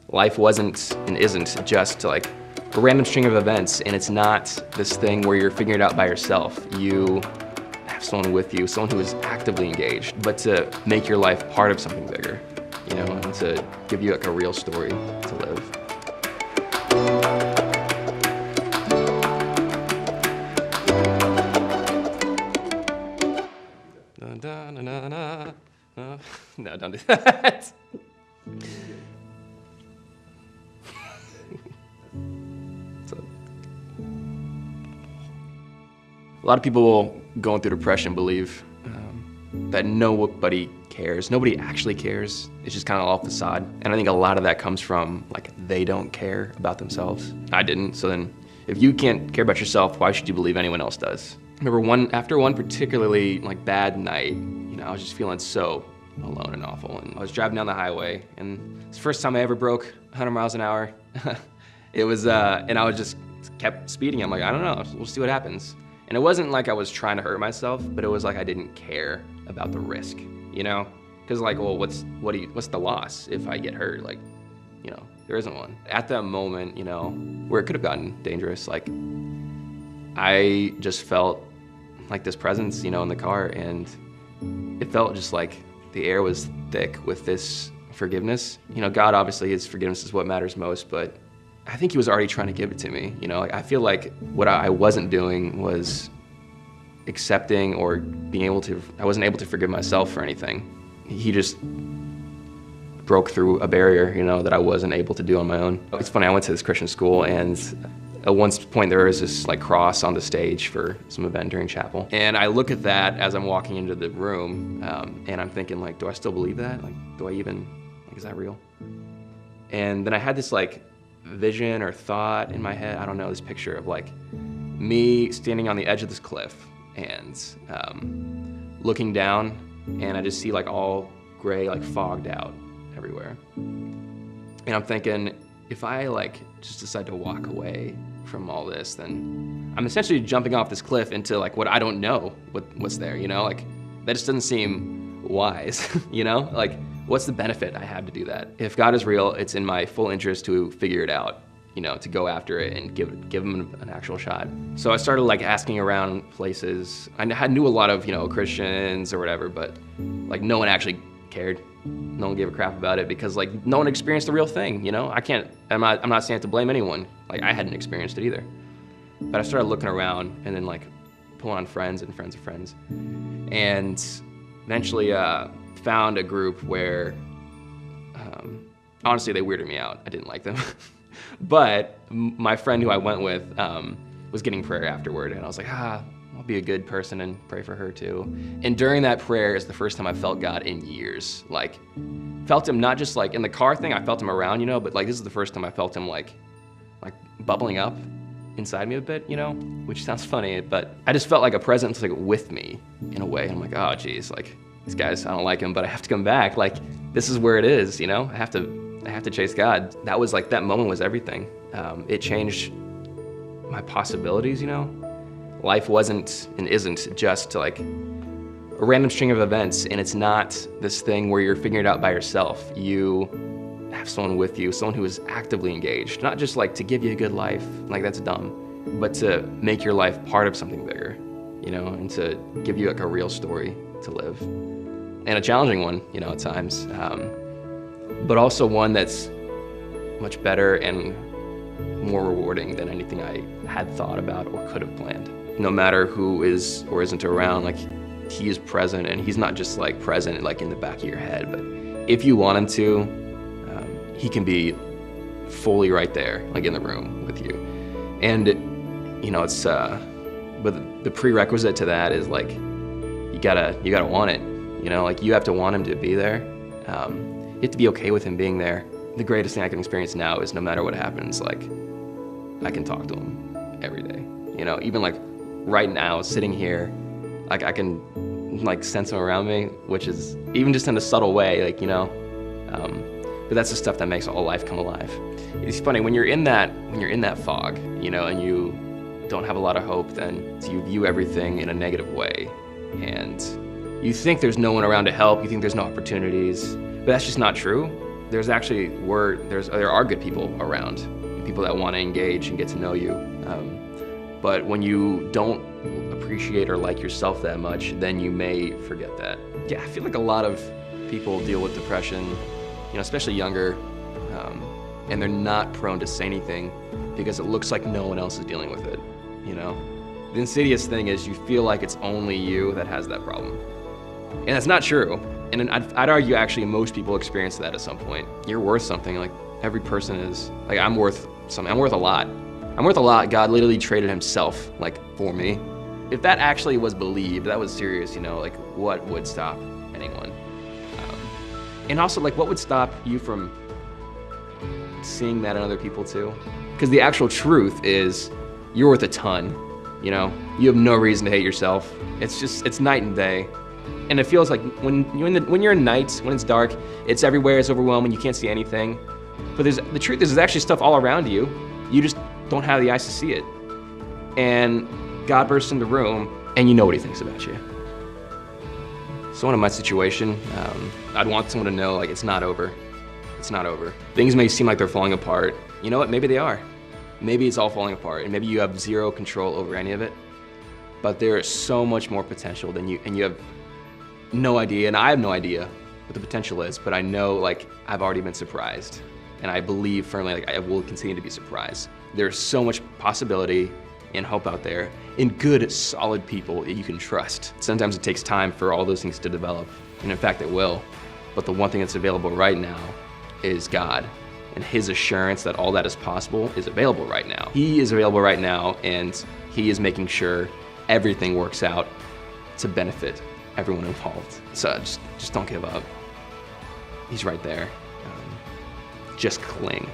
Life wasn't and isn't just like a random string of events, and it's not this thing where you're figuring it out by yourself. You have someone with you, someone who is actively engaged, but to make your life part of something bigger, you know, and to give you like a real story to live. No, don't do that. A lot of people going through depression believe that nobody cares. Nobody actually cares. It's just kind of all facade. And I think a lot of that comes from like they don't care about themselves. I didn't. So then if you can't care about yourself, why should you believe anyone else does? I remember after one particularly like bad night, you know, I was just feeling so alone and awful. And I was driving down the highway, and it's the first time I ever broke 100 miles an hour. It was, and I was just kept speeding. I'm like, I don't know, we'll see what happens. And it wasn't like I was trying to hurt myself, but it was like I didn't care about the risk, you know? Because like, well, what's the loss if I get hurt? Like, you know, there isn't one. At that moment, you know, where it could have gotten dangerous, like I just felt like this presence, you know, in the car, and it felt just like the air was thick with this forgiveness. You know, God, obviously his forgiveness is what matters most, but I think he was already trying to give it to me. You know, like I feel like what I wasn't doing was accepting or I wasn't able to forgive myself for anything. He just broke through a barrier, you know, that I wasn't able to do on my own. It's funny, I went to this Christian school, and at one point there was this like cross on the stage for some event during chapel. And I look at that as I'm walking into the room, and I'm thinking like, do I still believe that? Like, is that real? And then I had this like vision or thought in my head, I don't know, this picture of like me standing on the edge of this cliff and looking down, and I just see like all gray, like fogged out everywhere. And I'm thinking, if I like just decide to walk away from all this, then I'm essentially jumping off this cliff into like what I don't know what's there, you know? Like that just doesn't seem wise, you know? Like what's the benefit I have to do that? If God is real, it's in my full interest to figure it out, you know, to go after it and give him an actual shot. So I started like asking around places. I knew a lot of, you know, Christians or whatever, but like no one actually cared. No one gave a crap about it because like no one experienced the real thing, you know? I'm not saying to blame anyone. Like I hadn't experienced it either. But I started looking around and then like pulling on friends and friends of friends. And eventually found a group where, honestly, they weirded me out. I didn't like them. But my friend who I went with was getting prayer afterward, and I was like, I'll be a good person and pray for her too. And during that prayer is the first time I felt God in years. Like, felt him not just like in the car thing, I felt him around, you know, but like this is the first time I felt him like bubbling up inside me a bit, you know, which sounds funny, but I just felt like a presence like with me in a way. And I'm like, oh geez, like these guys, I don't like him, but I have to come back. Like this is where it is, you know, I have to chase God. That was like, that moment was everything. It changed my possibilities, you know. Life wasn't and isn't just like a random string of events, and it's not this thing where you're figuring it out by yourself. You have someone with you, someone who is actively engaged, not just like to give you a good life, like that's dumb, but to make your life part of something bigger, you know, and to give you like a real story to live. And a challenging one, you know, at times, but also one that's much better and more rewarding than anything I had thought about or could have planned. No matter who is or isn't around, like he is present, and he's not just like present like in the back of your head, but if you want him to, he can be fully right there, like in the room with you. And you know, it's but the prerequisite to that is like you gotta want it. You know, like you have to want him to be there. You have to be okay with him being there. The greatest thing I can experience now is no matter what happens, like I can talk to him every day. You know, even like right now, sitting here, like I can like sense him around me, which is even just in a subtle way, like, you know. But that's the stuff that makes all life come alive. It's funny when you're in that fog, you know, and you don't have a lot of hope, then you view everything in a negative way, and you think there's no one around to help. You think there's no opportunities, but that's just not true. there are good people around, people that want to engage and get to know you. But when you don't appreciate or like yourself that much, then you may forget that. Yeah, I feel like a lot of people deal with depression, especially younger, and they're not prone to say anything because it looks like no one else is dealing with it, The insidious thing is you feel like it's only you that has that problem. And that's not true. And I'd argue actually most people experience that at some point. You're worth something, like every person is. Like I'm worth something, I'm worth a lot. I'm worth a lot. God literally traded himself, for me. If that actually was believed, that was serious, like what would stop anyone? And also, what would stop you from seeing that in other people too? Because the actual truth is, you're worth a ton, You have no reason to hate yourself. It's night and day. And it feels like when you're in nights, when it's dark, it's everywhere, it's overwhelming, you can't see anything. But the truth is, there's actually stuff all around you. You just don't have the eyes to see it. And God bursts in the room, and you know what he thinks about you. Someone in my situation, I'd want someone to know, it's not over. It's not over. Things may seem like they're falling apart. You know what? Maybe they are. Maybe it's all falling apart, and maybe you have zero control over any of it. But there is so much more potential than you, and you have no idea, and I have no idea what the potential is, but I know, I've already been surprised. And I believe firmly, I will continue to be surprised. There's so much possibility and hope out there in good, solid people that you can trust. Sometimes it takes time for all those things to develop, and in fact it will. But the one thing that's available right now is God, and his assurance that all that is possible is available right now. He is available right now, and he is making sure everything works out to benefit everyone involved. So just don't give up. He's right there. Just cling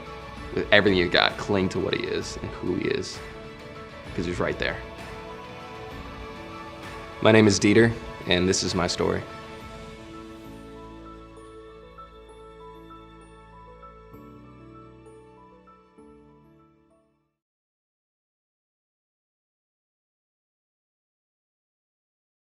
with everything you got. Cling to what he is and who he is, because he's right there. My name is Deeter, and this is my story.